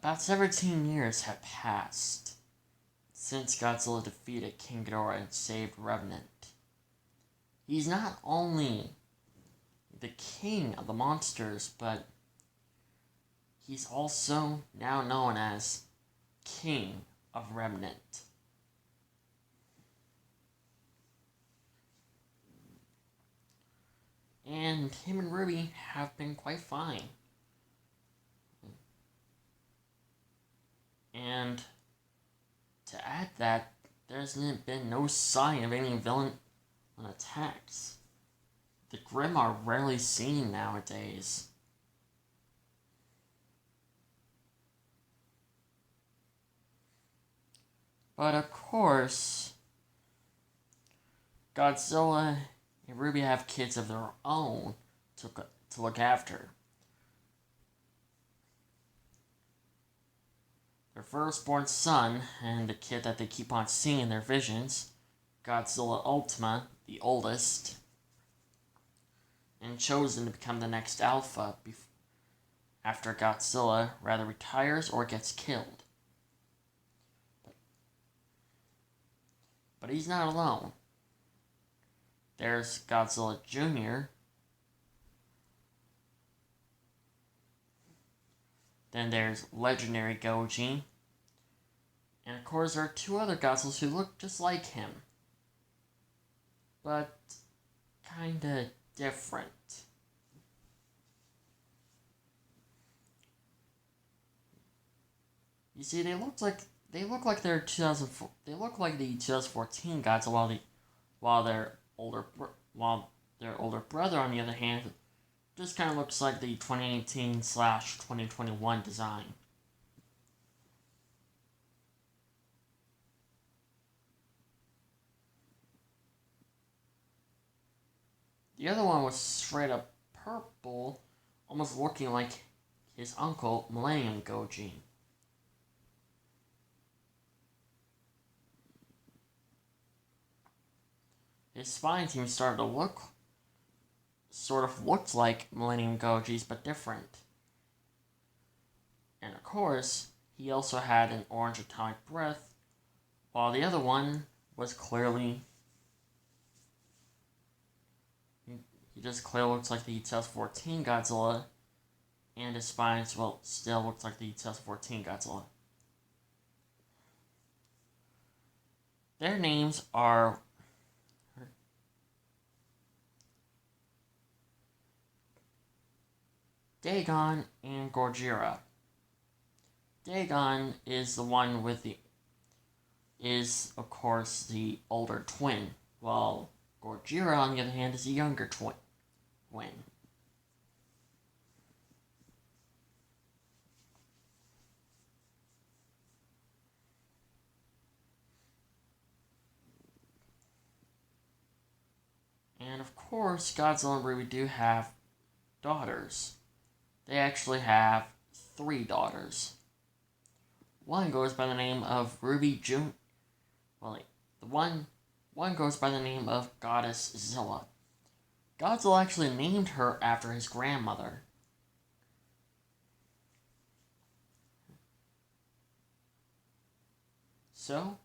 About 17 years have passed since Godzilla defeated King Ghidorah and saved Revenant. He's not only the king of the monsters, but he's also now known as King of Revenant. And him and Ruby have been quite fine. And to add that, there's been no sign of any villain attacks. The Grimm are rarely seen nowadays. But of course, Godzilla and Ruby have kids of their own to look after. Their firstborn son, and the kid that they keep on seeing in their visions, Godzilla Ultima, the oldest, and chosen to become the next Alpha after Godzilla rather retires or gets killed. But he's not alone. There's Godzilla Jr., then there's Legendary Goji, and of course there are two other Godzillas who look just like him, but kinda different. You see, they look like they're 2004. They look like the 2014 Godzilla, while their older brother, on the other hand, just kind of looks like the 2018/2021 design. The other one was straight up purple, almost looking like his uncle, Millennium Goji. His spine team started to looked like Millennium Goji's, but different. And of course, he also had an orange atomic breath, while the other one was clearly... He just clearly looks like the 2014 Godzilla, and his spine still looks like the 2014 Godzilla. Their names are Dagon and Gojira. Dagon is the one is of course the older twin, while Gojira on the other hand is the younger twin. And of course, Godzilla and Ruby do have daughters. They actually have 3 daughters. One goes by the name of Ruby June. One goes by the name of Goddess Zilla. Godzilla actually named her after his grandmother. So,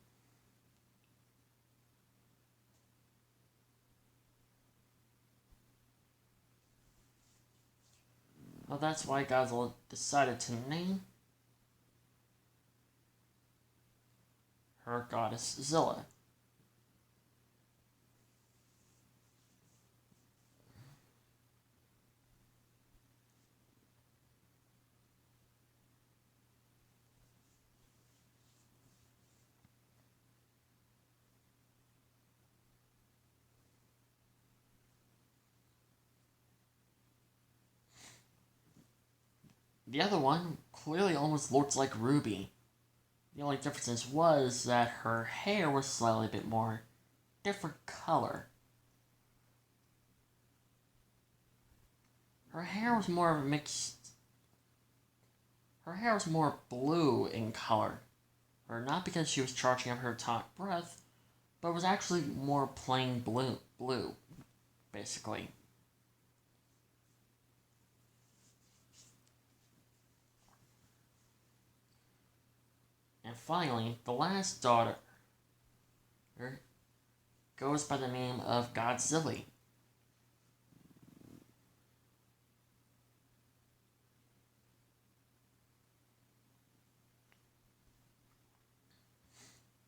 well, that's why Godzilla decided to name her Goddess Zilla. The other one clearly almost looked like Ruby. The only difference was that her hair was slightly a bit more different color. Her hair was more of a mixed... Her hair was more blue in color. Or not because she was charging up her atomic breath, but it was actually more plain blue, basically. finally, the last daughter goes by the name of Godzilla.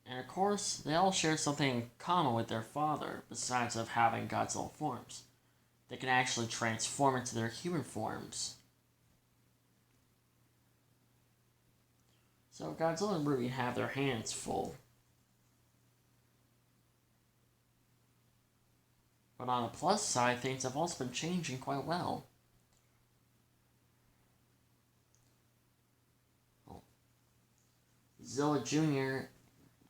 And of course, they all share something in common with their father, besides of having Godzilla forms. They can actually transform into their human forms. So Godzilla and Ruby have their hands full. But on the plus side, things have also been changing quite well. Zilla Jr.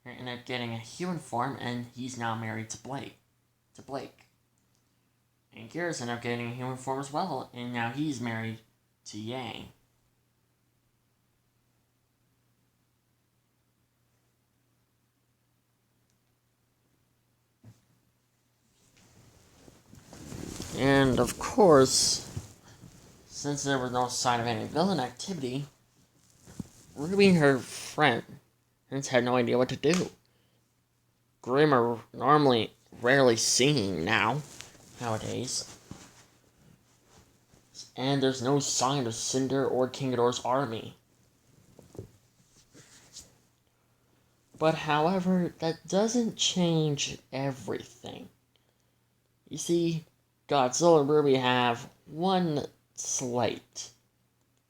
ended up getting a human form, and he's now married to Blake. And Gears ended up getting a human form as well, and now he's married to Yang. And of course, since there was no sign of any villain activity, Ruby and her friends had no idea what to do. Grimm are normally rarely seen nowadays. And there's no sign of Cinder or King Ghidorah's army. But however, that doesn't change everything. You see, Godzilla and Ruby have one slight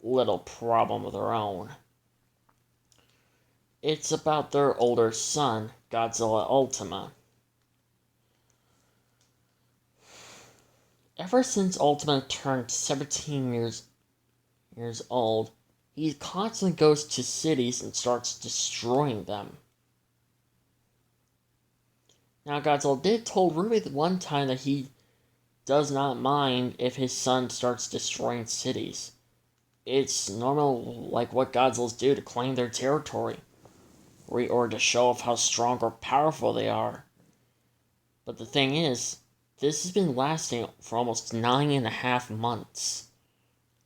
little problem of their own. It's about their older son, Godzilla Ultima. Ever since Ultima turned 17 years old, he constantly goes to cities and starts destroying them. Now, Godzilla did told Ruby one time that he does not mind if his son starts destroying cities. It's normal, like what Godzillas do, to claim their territory, or to show off how strong or powerful they are. But the thing is, this has been lasting for almost 9.5 months,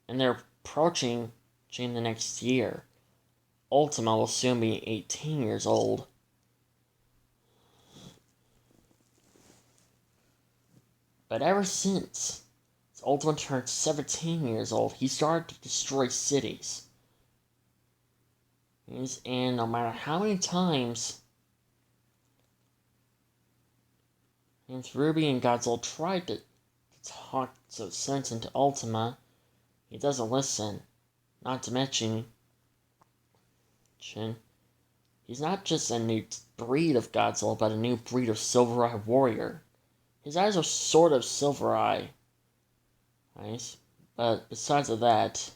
and they're approaching the next year. Ultima will soon be 18 years old. But ever since Ultima turned 17 years old, he started to destroy cities. And no matter how many times Ruby and Godzilla tried to talk some sense into Ultima, he doesn't listen. Not to mention, he's not just a new breed of Godzilla, but a new breed of Silver Eye warrior. His eyes are sort of silver eye. Nice. But besides of that,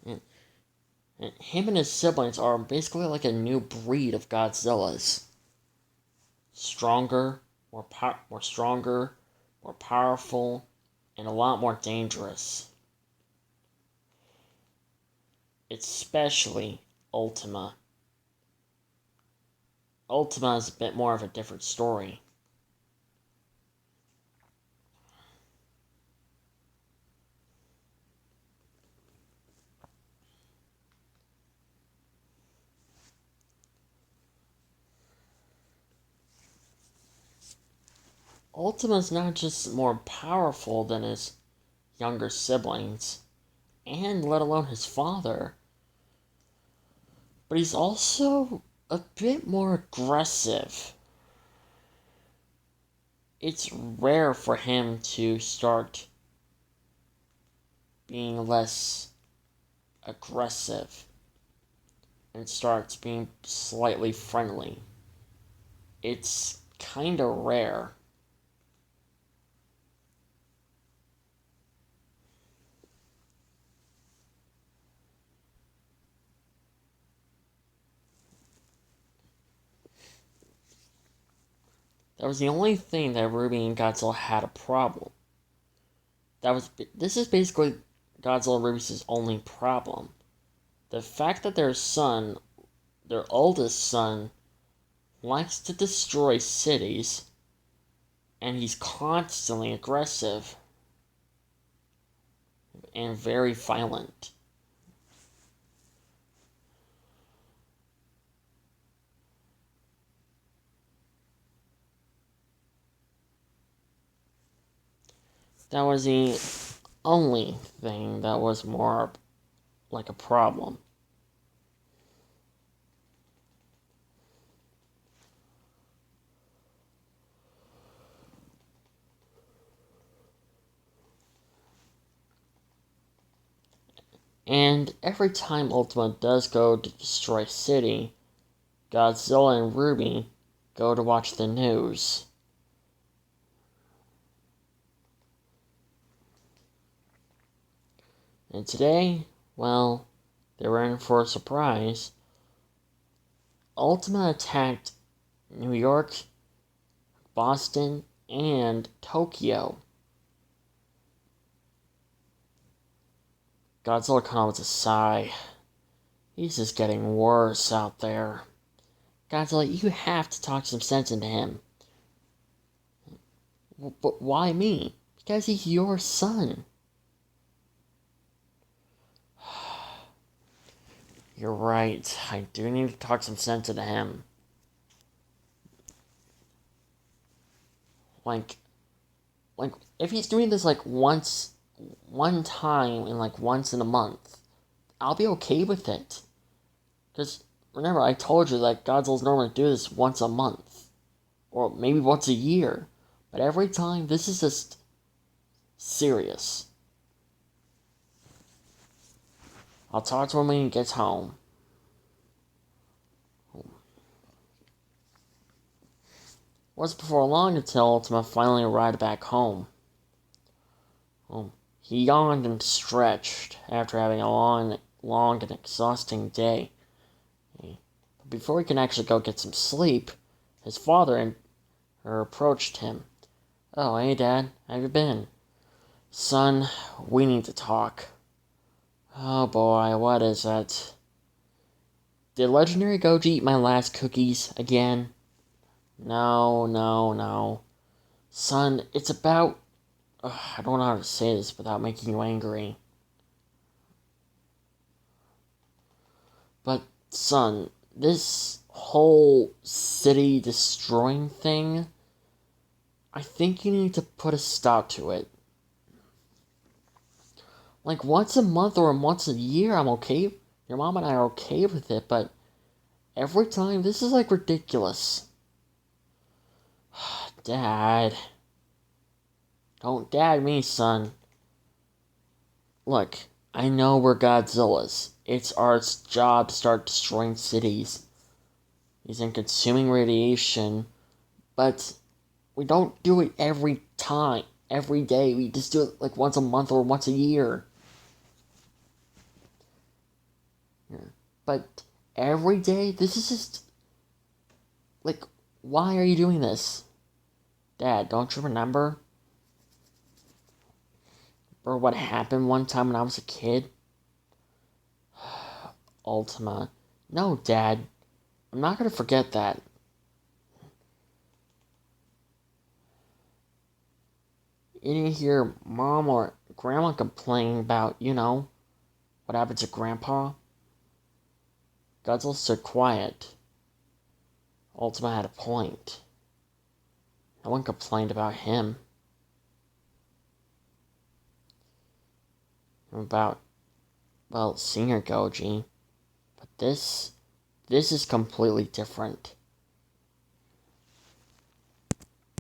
him and his siblings are basically like a new breed of Godzillas. Stronger, more powerful, and a lot more dangerous. Especially Ultima. Ultima is a bit more of a different story. Ultima's not just more powerful than his younger siblings, and let alone his father, but he's also a bit more aggressive. It's rare for him to start being less aggressive and starts being slightly friendly. It's kinda rare. That was the only thing that Ruby and Godzilla had a problem. This is basically Godzilla and Ruby's only problem. The fact that their oldest son, likes to destroy cities, and he's constantly aggressive. and very violent. That was the only thing that was more like a problem. And every time Ultima does go to destroy a city, Godzilla and Ruby go to watch the news. And today, well, they were in for a surprise. Ultima attacked New York, Boston, and Tokyo. Godzilla kind of with a sigh. He's just getting worse out there. Godzilla, you have to talk some sense into him. But why me? Because he's your son. You're right. I do need to talk some sense into him. Like, if he's doing this one time once in a month, I'll be okay with it. Because remember, I told you that Godzilla's normally do this once a month, or maybe once a year. But every time, this is just serious. I'll talk to him when he gets home. It wasn't before long until Ultima finally arrived back home. He yawned and stretched after having a long and exhausting day. But before he can actually go get some sleep, his father approached him. "Oh, hey, Dad. How you been?" "Son, we need to talk." "Oh, boy, what is it?" "Did Legendary Goji eat my last cookies again?" No. "Son, it's about... I don't know how to say this without making you angry. But, son, this whole city destroying thing, I think you need to put a stop to it. Like, once a month or once a year, I'm okay. Your mom and I are okay with it, but every time, this is, ridiculous." "Dad. Don't dad me, son. Look, I know we're Godzilla's. It's our job to start destroying cities using consuming radiation, but we don't do it every time, every day. We just do it once a month or once a year. But every day, this is just... why are you doing this? Dad, don't you remember? Or what happened one time when I was a kid?" "Ultima. No, Dad. I'm not gonna forget that." "You didn't hear Mom or Grandma complaining about, what happened to Grandpa?" Godzilla stood quiet. Ultima had a point. No one complained about him. About, Senior Goji. But this is completely different.